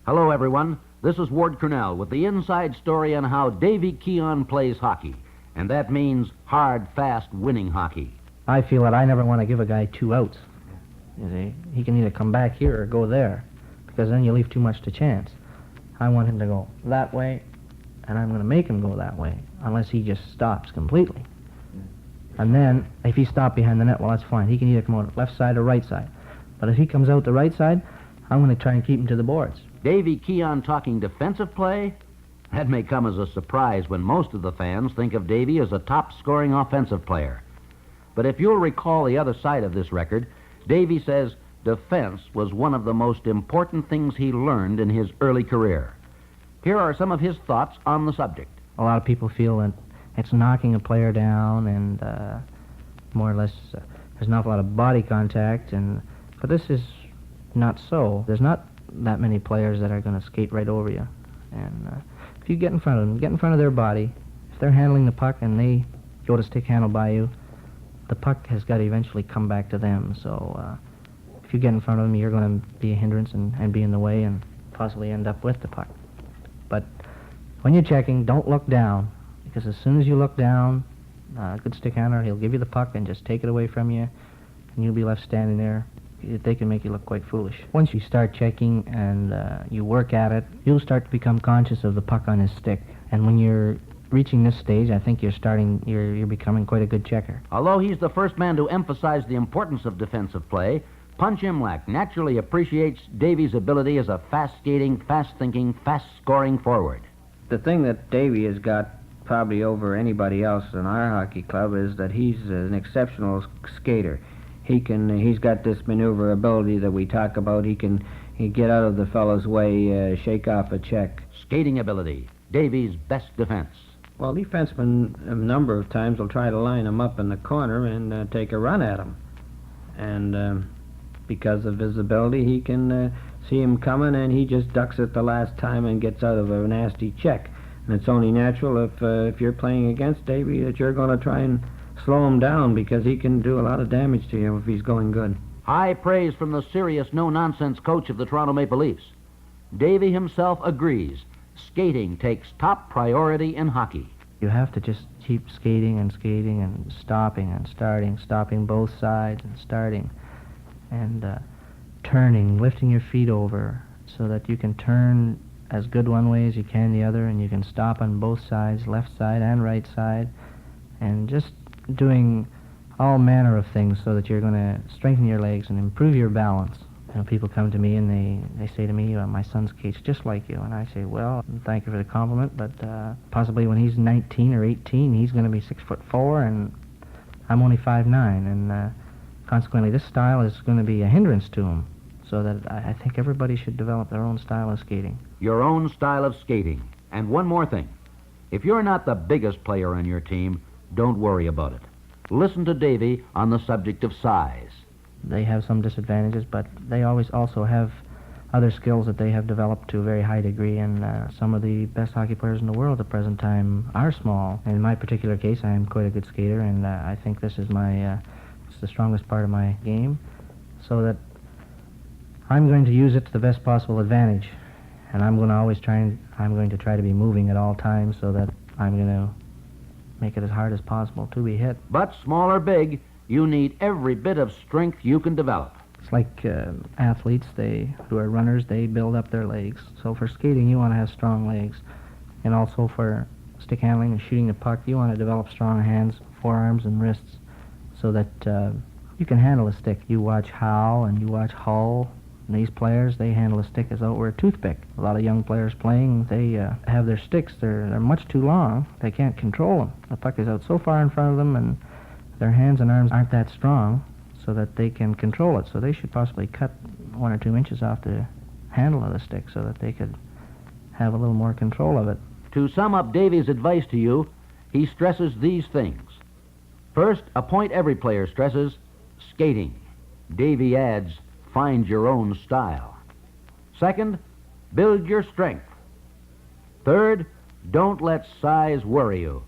Hello, everyone. This is Ward Cornell with the inside story on how Davy Keon plays hockey. And that means hard, fast, winning hockey. I feel that I never want to give a guy 2 outs. You see, he can either come back here or go there, because then you leave too much to chance. I want him to go that way, and I'm going to make him go that way, unless he just stops completely. And then, if he stopped behind the net, well, that's fine. He can either come out left side or right side. But if he comes out the right side, I'm going to try and keep him to the boards. Davy Keon talking defensive play? That may come as a surprise when most of the fans think of Davy as a top-scoring offensive player. But if you'll recall the other side of this record, Davy says defense was one of the most important things he learned in his early career. Here are some of his thoughts on the subject. A lot of people feel that it's knocking a player down and more or less there's not a lot of body contact, but this is not so. There's not that many players that are going to skate right over you. And if you get in front of them, get in front of their body, if they're handling the puck and they go to stick handle by you, the puck has got to eventually come back to them. So if you get in front of them, you're going to be a hindrance and be in the way and possibly end up with the puck. But when you're checking, don't look down, because as soon as you look down, a good stick handler, he'll give you the puck and just take it away from you, and you'll be left standing there. They can make you look quite foolish. Once you start checking and you work at it, you'll start to become conscious of the puck on his stick. And when you're reaching this stage, I think you're becoming quite a good checker. Although he's the first man to emphasize the importance of defensive play, Punch Imlach naturally appreciates Davy's ability as a fast-skating, fast-thinking, fast-scoring forward. The thing that Davy has got probably over anybody else in our hockey club is that he's an exceptional skater. He's got this maneuverability that we talk about. He get out of the fellow's way, shake off a check. Skating ability, Davy's best defense. Well, defensemen a number of times will try to line him up in the corner and take a run at him. And because of his ability, he can see him coming, and he just ducks it the last time and gets out of a nasty check. And it's only natural if you're playing against Davy that you're going to try and slow him down, because he can do a lot of damage to you if he's going good. High praise from the serious, no-nonsense coach of the Toronto Maple Leafs. Davy himself agrees skating takes top priority in hockey. You have to just keep skating and stopping and starting, stopping both sides and starting, and turning, lifting your feet over so that you can turn as good one way as you can the other, and you can stop on both sides, left side and right side, and just doing all manner of things so that you're going to strengthen your legs and improve your balance. You know, people come to me and they say to me, my son skates just like you. And I say, well, thank you for the compliment, but possibly when he's 19 or 18, he's going to be 6'4", and I'm only 5'9", and consequently this style is going to be a hindrance to him. So that I think everybody should develop their own style of skating. Your own style of skating. And one more thing. If you're not the biggest player on your team, don't worry about it. Listen to Davy on the subject of size. They have some disadvantages, but they always also have other skills that they have developed to a very high degree, and some of the best hockey players in the world at the present time are small. In my particular case, I am quite a good skater, and I think this is it's the strongest part of my game, so that I'm going to use it to the best possible advantage, and I'm going to try to be moving at all times so that I'm going to make it as hard as possible to be hit. But small or big, you need every bit of strength you can develop. It's like athletes, who are runners, they build up their legs. So for skating, you want to have strong legs. And also for stick handling and shooting the puck, you want to develop strong hands, forearms, and wrists so that you can handle a stick. You watch Howe and you watch Hull. And these players, they handle a stick as though it were a toothpick. A lot of young players playing, they have their sticks. They're much too long. They can't control them. The puck is out so far in front of them, and their hands and arms aren't that strong so that they can control it. So they should possibly cut 1 or 2 inches off the handle of the stick so that they could have a little more control of it. To sum up Davy's advice to you, he stresses these things. First, a point every player stresses, skating. Davy adds, find your own style. Second, build your strength. Third, don't let size worry you.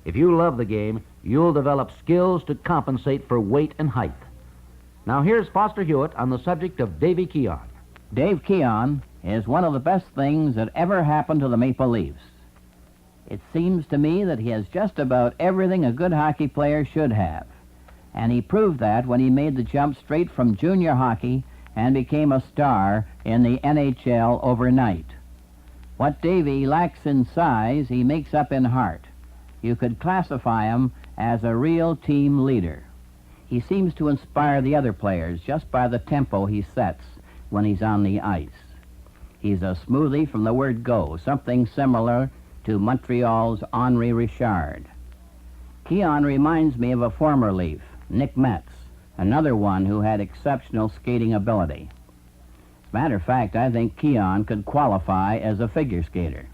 If you love the game, you'll develop skills to compensate for weight and height. Now here's Foster Hewitt on the subject of Davy Keon. Dave Keon is one of the best things that ever happened to the Maple Leafs. It seems to me that he has just about everything a good hockey player should have. And he proved that when he made the jump straight from junior hockey and became a star in the NHL overnight. What Davy lacks in size, he makes up in heart. You could classify him as a real team leader. He seems to inspire the other players just by the tempo he sets when he's on the ice. He's a smoothie from the word go, something similar to Montreal's Henri Richard. Keon reminds me of a former Leaf, Nick Metz, another one who had exceptional skating ability. As a matter of fact, I think Keon could qualify as a figure skater.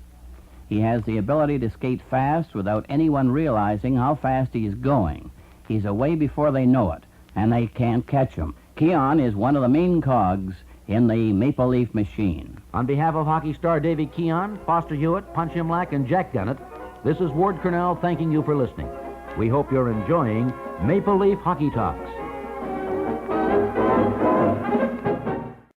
He has the ability to skate fast without anyone realizing how fast he's going. He's away before they know it, and they can't catch him. Keon is one of the main cogs in the Maple Leaf machine. On behalf of hockey star Davy Keon, Foster Hewitt, Punch Imlach, and Jack Dennett, this is Ward Cornell thanking you for listening. We hope you're enjoying Maple Leaf Hockey Talks.